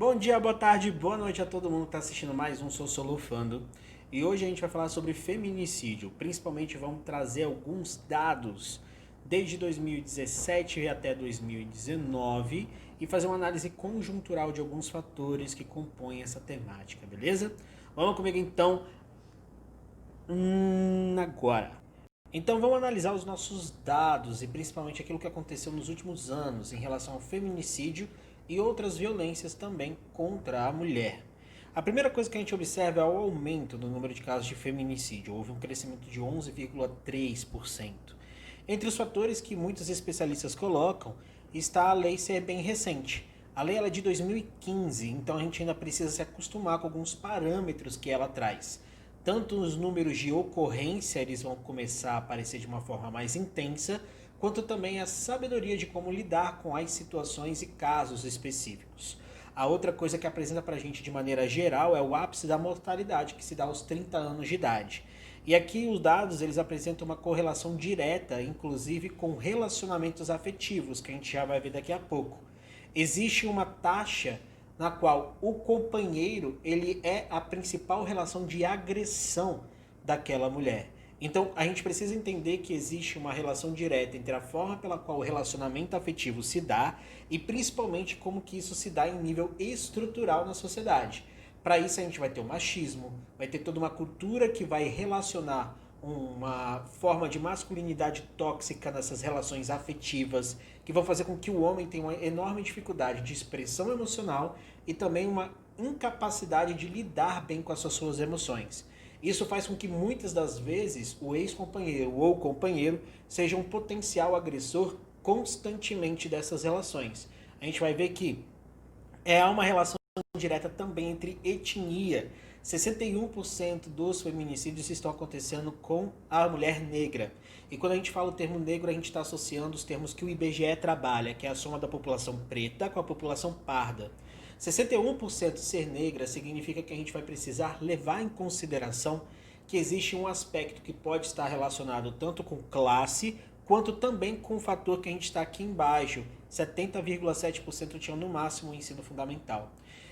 Bom dia, boa tarde, boa noite a todo mundo que está assistindo mais um Sou Solufando. E hoje a gente vai falar sobre feminicídio. Principalmente vamos trazer alguns dados desde 2017 até 2019 e fazer uma análise conjuntural de alguns fatores que compõem essa temática, beleza? Vamos comigo então agora. Então vamos analisar os nossos dados e principalmente aquilo que aconteceu nos últimos anos em relação ao feminicídio e outras violências também contra a mulher. A primeira coisa que a gente observa é o aumento do número de casos de feminicídio. Houve um crescimento de 11,3%. Entre os fatores que muitos especialistas colocam está a lei ser bem recente. A lei ela é de 2015, então a gente ainda precisa se acostumar com alguns parâmetros que ela traz. Tanto os números de ocorrência eles vão começar a aparecer de uma forma mais intensa, quanto também a sabedoria de como lidar com as situações e casos específicos. A outra coisa que apresenta para a gente de maneira geral é o ápice da mortalidade, que se dá aos 30 anos de idade. E aqui os dados eles apresentam uma correlação direta, inclusive com relacionamentos afetivos, que a gente já vai ver daqui a pouco. Existe uma taxa na qual o companheiro ele é a principal relação de agressão daquela mulher. Então a gente precisa entender que existe uma relação direta entre a forma pela qual o relacionamento afetivo se dá e principalmente como que isso se dá em nível estrutural na sociedade. Para isso a gente vai ter o machismo, vai ter toda uma cultura que vai relacionar uma forma de masculinidade tóxica nessas relações afetivas, que vão fazer com que o homem tenha uma enorme dificuldade de expressão emocional e também uma incapacidade de lidar bem com as suas emoções. Isso faz com que muitas das vezes o ex-companheiro ou companheiro seja um potencial agressor constantemente dessas relações. A gente vai ver que há uma relação direta também entre etnia. 61% dos feminicídios estão acontecendo com a mulher negra. E quando a gente fala o termo negro, a gente está associando os termos que o IBGE trabalha, que é a soma da população preta com a população parda. 61% ser negra significa que a gente vai precisar levar em consideração que existe um aspecto que pode estar relacionado tanto com classe, quanto também com o fator que a gente está aqui embaixo. 70,7% tinham no máximo o ensino fundamental.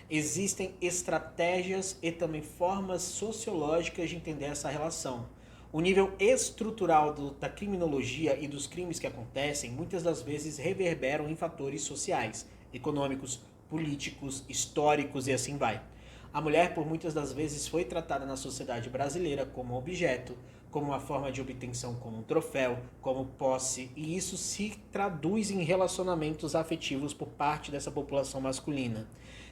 Existem estratégias e também formas sociológicas de entender essa relação. O nível estrutural da criminologia e dos crimes que acontecem muitas das vezes reverberam em fatores sociais, econômicos, políticos, históricos e assim vai. A mulher, por muitas das vezes, foi tratada na sociedade brasileira como objeto, como uma forma de obtenção, como um troféu, como posse, e isso se traduz em relacionamentos afetivos por parte dessa população masculina,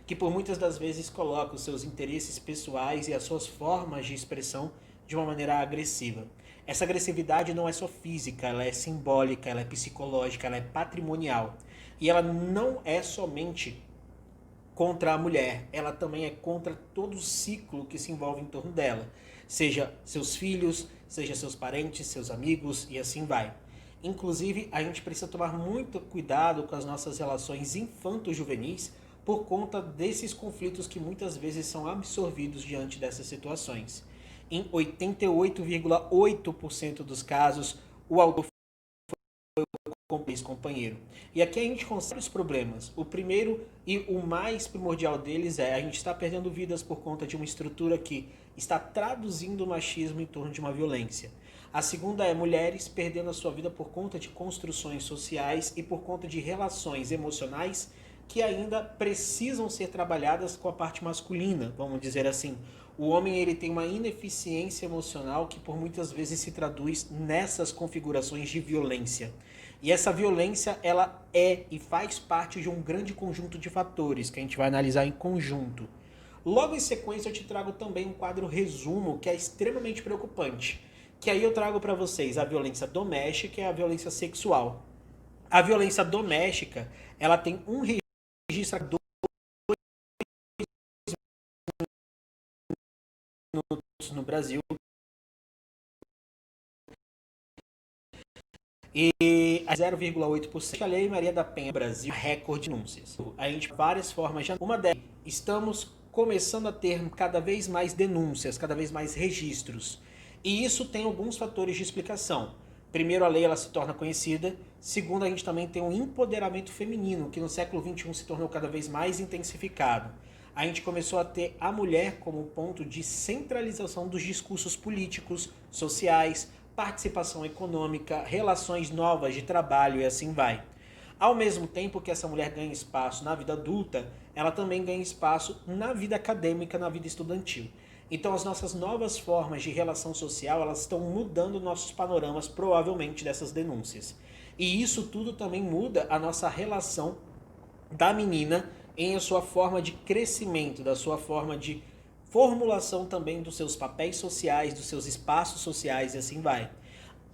que por muitas das vezes coloca os seus interesses pessoais e as suas formas de expressão de uma maneira agressiva. Essa agressividade não é só física, ela é simbólica, ela é psicológica, ela é patrimonial. E ela não é somente contra a mulher, ela também é contra todo o ciclo que se envolve em torno dela, seja seus filhos, seja seus parentes, seus amigos e assim vai. Inclusive, a gente precisa tomar muito cuidado com as nossas relações infanto-juvenis por conta desses conflitos que muitas vezes são absorvidos diante dessas situações. Em 88,8% dos casos, o autor com ex-companheiro. E aqui a gente consegue os problemas. O primeiro e o mais primordial deles é a gente está perdendo vidas por conta de uma estrutura que está traduzindo o machismo em torno de uma violência. A segunda é mulheres perdendo a sua vida por conta de construções sociais e por conta de relações emocionais que ainda precisam ser trabalhadas com a parte masculina, vamos dizer assim. O homem ele tem uma ineficiência emocional que por muitas vezes se traduz nessas configurações de violência. E essa violência ela é e faz parte de um grande conjunto de fatores que a gente vai analisar em conjunto. Logo em sequência eu te trago também um quadro resumo que é extremamente preocupante, que aí eu trago para vocês a violência doméstica e a violência sexual. A violência doméstica, ela tem um registro no Brasil e a 0,8%. A Lei Maria da Penha no Brasil recorde de denúncias. A gente várias formas de uma delas. Estamos começando a ter cada vez mais denúncias, cada vez mais registros. E isso tem alguns fatores de explicação. Primeiro, a lei ela se torna conhecida. Segundo, a gente também tem um empoderamento feminino, que no século XXI se tornou cada vez mais intensificado. a gente começou a ter a mulher como ponto de centralização dos discursos políticos, sociais, participação econômica, relações novas de trabalho e assim vai. Ao mesmo tempo que essa mulher ganha espaço na vida adulta, ela também ganha espaço na vida acadêmica, na vida estudantil. Então as nossas novas formas de relação social, elas estão mudando nossos panoramas, provavelmente, dessas denúncias. E isso tudo também muda a nossa relação da menina em a sua forma de crescimento, da sua forma de formulação também dos seus papéis sociais, dos seus espaços sociais e assim vai.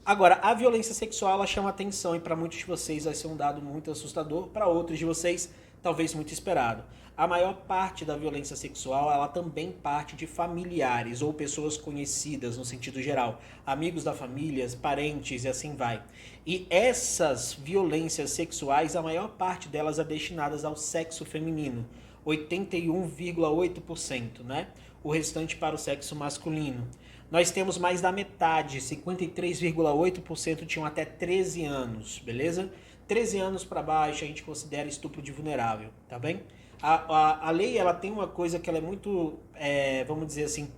Agora, a violência sexual, ela chama atenção e para muitos de vocês vai ser um dado muito assustador, para outros de vocês talvez muito esperado. A maior parte da violência sexual, ela também parte de familiares ou pessoas conhecidas no sentido geral, amigos da família, parentes e assim vai. E essas violências sexuais, a maior parte delas é destinadas ao sexo feminino, 81,8%, né? O restante para o sexo masculino. Nós temos mais da metade, 53,8% tinham até 13 anos, beleza? 13 anos para baixo a gente considera estupro de vulnerável, tá bem? A lei, ela tem uma coisa que ela é muito, vamos dizer assim,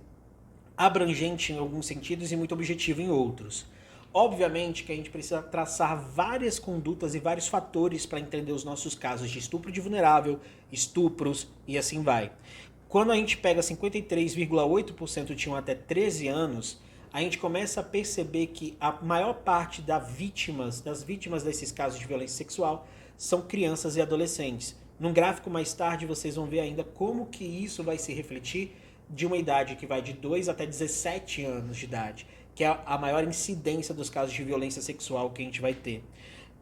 abrangente em alguns sentidos e muito objetiva em outros. Obviamente que a gente precisa traçar várias condutas e vários fatores para entender os nossos casos de estupro de vulnerável, estupros e assim vai. Quando a gente pega 53,8% tinham até 13 anos, a gente começa a perceber que a maior parte das vítimas desses casos de violência sexual são crianças e adolescentes. Num gráfico mais tarde vocês vão ver ainda como que isso vai se refletir de uma idade que vai de 2 até 17 anos de idade, que é a maior incidência dos casos de violência sexual que a gente vai ter.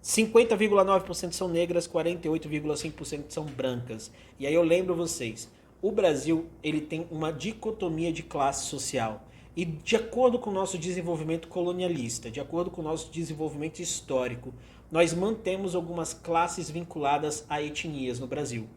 50,9% são negras, 48,5% são brancas. E aí eu lembro vocês, o Brasil, ele tem uma dicotomia de classe social. E de acordo com o nosso desenvolvimento colonialista, de acordo com o nosso desenvolvimento histórico, nós mantemos algumas classes vinculadas a etnias no Brasil.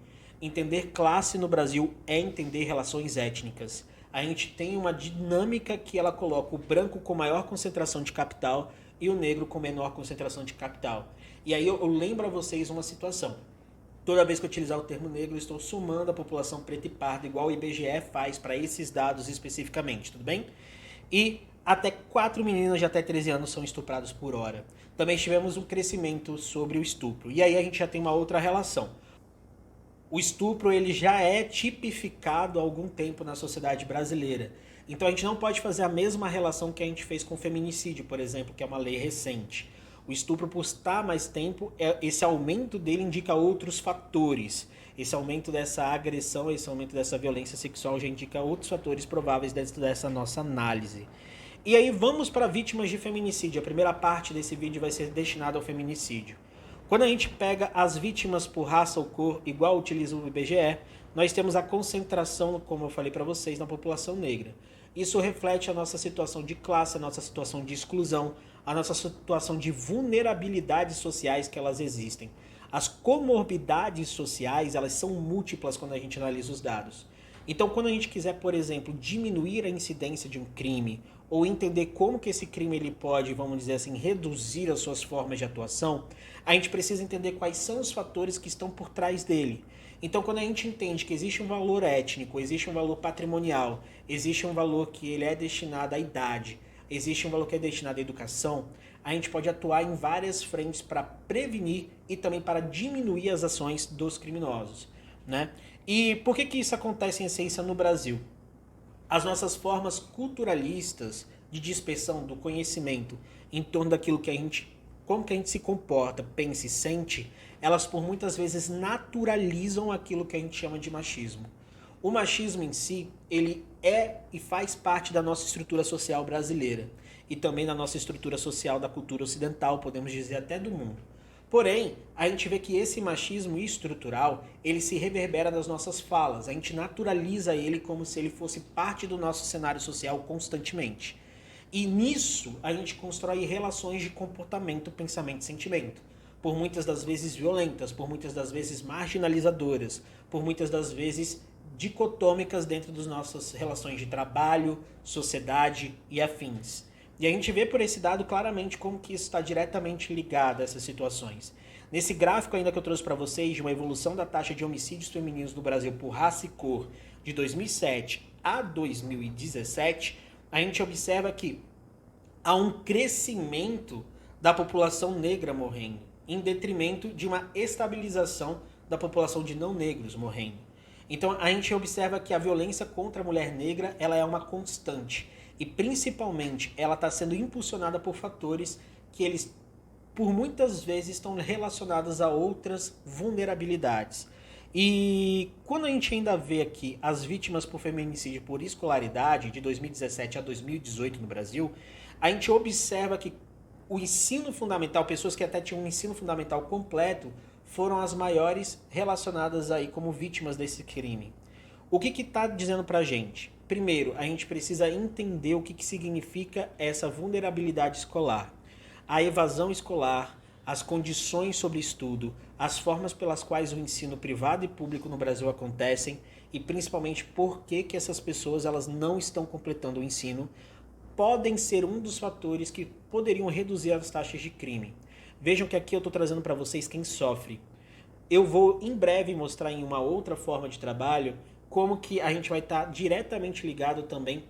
Entender classe no Brasil é entender relações étnicas. A gente tem uma dinâmica que ela coloca o branco com maior concentração de capital e o negro com menor concentração de capital. E aí eu lembro a vocês uma situação. Toda vez que eu utilizar o termo negro, eu estou somando a população preta e parda, igual o IBGE faz para esses dados especificamente, tudo bem? E até 4 meninas de até 13 anos são estupradas por hora. Também tivemos um crescimento sobre o estupro. E aí a gente já tem uma outra relação. O estupro, ele já é tipificado há algum tempo na sociedade brasileira. Então a gente não pode fazer a mesma relação que a gente fez com o feminicídio, por exemplo, que é uma lei recente. O estupro, por estar mais tempo, esse aumento dele indica outros fatores. Esse aumento dessa agressão, esse aumento dessa violência sexual já indica outros fatores prováveis dentro dessa nossa análise. E aí vamos para vítimas de feminicídio. A primeira parte desse vídeo vai ser destinada ao feminicídio. Quando a gente pega as vítimas por raça ou cor, igual utiliza o IBGE, nós temos a concentração, como eu falei para vocês, na população negra. Isso reflete a nossa situação de classe, a nossa situação de exclusão, a nossa situação de vulnerabilidades sociais que elas existem. As comorbidades sociais, elas são múltiplas quando a gente analisa os dados. Então, quando a gente quiser, por exemplo, diminuir a incidência de um crime ou entender como que esse crime ele pode, vamos dizer assim, reduzir as suas formas de atuação, a gente precisa entender quais são os fatores que estão por trás dele. Então, quando a gente entende que existe um valor étnico, existe um valor patrimonial, existe um valor que ele é destinado à idade, existe um valor que é destinado à educação, a gente pode atuar em várias frentes para prevenir e também para diminuir as ações dos criminosos, né? E por que isso acontece em essência no Brasil? As nossas formas culturalistas de dispersão do conhecimento em torno daquilo que a gente, como que a gente se comporta, pensa e sente, elas por muitas vezes naturalizam aquilo que a gente chama de machismo. O machismo em si, ele é e faz parte da nossa estrutura social brasileira e também da nossa estrutura social da cultura ocidental, podemos dizer até do mundo. Porém, a gente vê que esse machismo estrutural, ele se reverbera nas nossas falas, a gente naturaliza ele como se ele fosse parte do nosso cenário social constantemente. E nisso, a gente constrói relações de comportamento, pensamento e sentimento. Por muitas das vezes violentas, por muitas das vezes marginalizadoras, por muitas das vezes dicotômicas dentro das nossas relações de trabalho, sociedade e afins. E a gente vê por esse dado claramente como que isso está diretamente ligado a essas situações. Nesse gráfico ainda que eu trouxe para vocês de uma evolução da taxa de homicídios femininos no Brasil por raça e cor de 2007 a 2017, a gente observa que há um crescimento da população negra morrendo, em detrimento de uma estabilização da população de não negros morrendo. Então a gente observa que a violência contra a mulher negra ela é uma constante e principalmente ela está sendo impulsionada por fatores que eles por muitas vezes estão relacionados a outras vulnerabilidades. E quando a gente ainda vê aqui as vítimas por feminicídio por escolaridade de 2017 a 2018 no Brasil, a gente observa que o ensino fundamental, pessoas que até tinham um ensino fundamental completo, foram as maiores relacionadas aí como vítimas desse crime. O que está dizendo pra gente? Primeiro, a gente precisa entender o que significa essa vulnerabilidade escolar. A evasão escolar, as condições sobre estudo, as formas pelas quais o ensino privado e público no Brasil acontecem e principalmente por que essas pessoas elas não estão completando o ensino, podem ser um dos fatores que poderiam reduzir as taxas de crime. Vejam que aqui eu estou trazendo para vocês quem sofre. Eu vou em breve mostrar em uma outra forma de trabalho como que a gente vai estar diretamente ligado também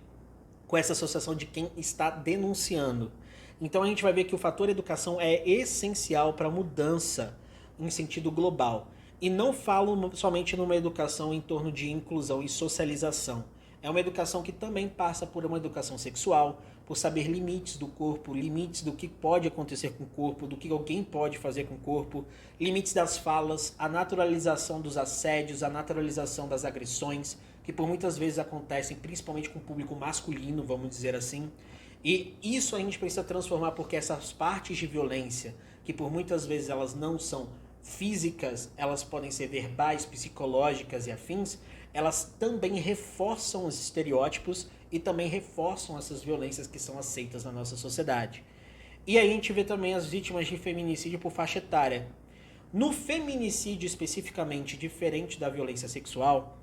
com essa associação de quem está denunciando. Então a gente vai ver que o fator educação é essencial para a mudança em sentido global. E não falo somente numa educação em torno de inclusão e socialização. É uma educação que também passa por uma educação sexual, por saber limites do corpo, limites do que pode acontecer com o corpo, do que alguém pode fazer com o corpo, limites das falas, a naturalização dos assédios, a naturalização das agressões, que por muitas vezes acontecem principalmente com o público masculino, vamos dizer assim. E isso a gente precisa transformar porque essas partes de violência, que por muitas vezes elas não são físicas, elas podem ser verbais, psicológicas e afins, elas também reforçam os estereótipos e também reforçam essas violências que são aceitas na nossa sociedade. E aí a gente vê também as vítimas de feminicídio por faixa etária. No feminicídio especificamente, diferente da violência sexual,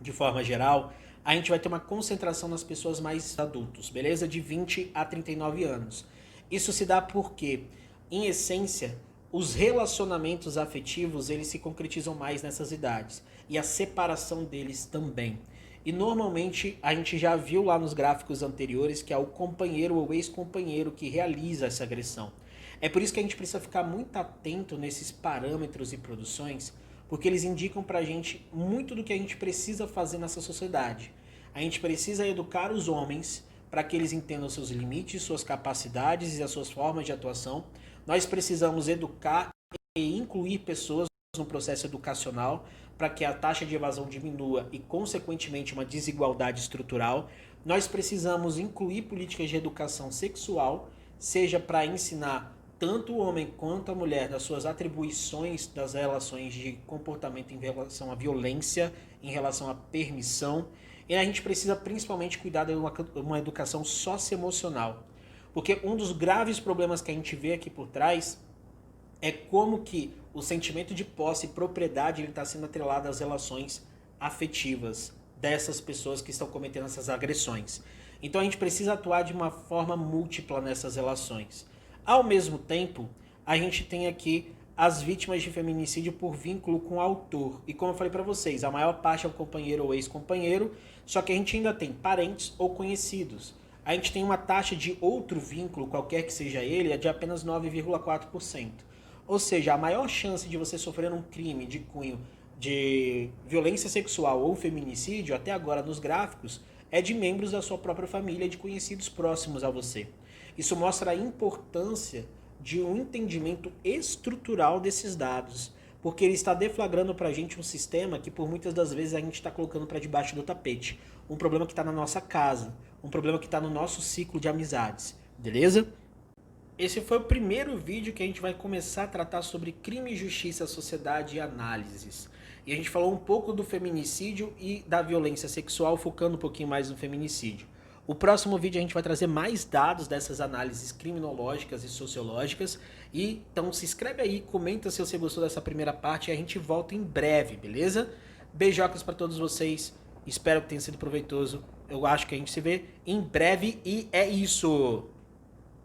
de forma geral, a gente vai ter uma concentração nas pessoas mais adultos, beleza? De 20 a 39 anos. Isso se dá porque, em essência, os relacionamentos afetivos, eles se concretizam mais nessas idades. E a separação deles também. E normalmente, a gente já viu lá nos gráficos anteriores que é o companheiro ou ex-companheiro que realiza essa agressão. É por isso que a gente precisa ficar muito atento nesses parâmetros e produções, porque eles indicam pra gente muito do que a gente precisa fazer nessa sociedade. A gente precisa educar os homens para que eles entendam seus limites, suas capacidades e as suas formas de atuação. Nós precisamos educar e incluir pessoas no processo educacional para que a taxa de evasão diminua e, consequentemente, uma desigualdade estrutural. Nós precisamos incluir políticas de educação sexual, seja para ensinar tanto o homem quanto a mulher das suas atribuições das relações de comportamento em relação à violência, em relação à permissão. E a gente precisa principalmente cuidar de uma educação socioemocional. Porque um dos graves problemas que a gente vê aqui por trás é como que o sentimento de posse e propriedade está sendo atrelado às relações afetivas dessas pessoas que estão cometendo essas agressões. Então a gente precisa atuar de uma forma múltipla nessas relações. Ao mesmo tempo, a gente tem aqui as vítimas de feminicídio por vínculo com o autor. E como eu falei para vocês, a maior parte é o companheiro ou ex-companheiro, só que a gente ainda tem parentes ou conhecidos. A gente tem uma taxa de outro vínculo, qualquer que seja ele, é de apenas 9,4%. Ou seja, a maior chance de você sofrer um crime de cunho de violência sexual ou feminicídio, até agora nos gráficos, é de membros da sua própria família, de conhecidos próximos a você. Isso mostra a importância de um entendimento estrutural desses dados, porque ele está deflagrando para a gente um sistema que por muitas das vezes a gente está colocando para debaixo do tapete. Um problema que está na nossa casa, um problema que está no nosso ciclo de amizades, beleza? Esse foi o primeiro vídeo que a gente vai começar a tratar sobre crime, justiça, sociedade e análises. E a gente falou um pouco do feminicídio e da violência sexual, focando um pouquinho mais no feminicídio. O próximo vídeo a gente vai trazer mais dados dessas análises criminológicas e sociológicas. E então se inscreve aí, comenta se você gostou dessa primeira parte e a gente volta em breve, beleza? Beijocas para todos vocês, espero que tenha sido proveitoso. Eu acho que a gente se vê em breve e é isso!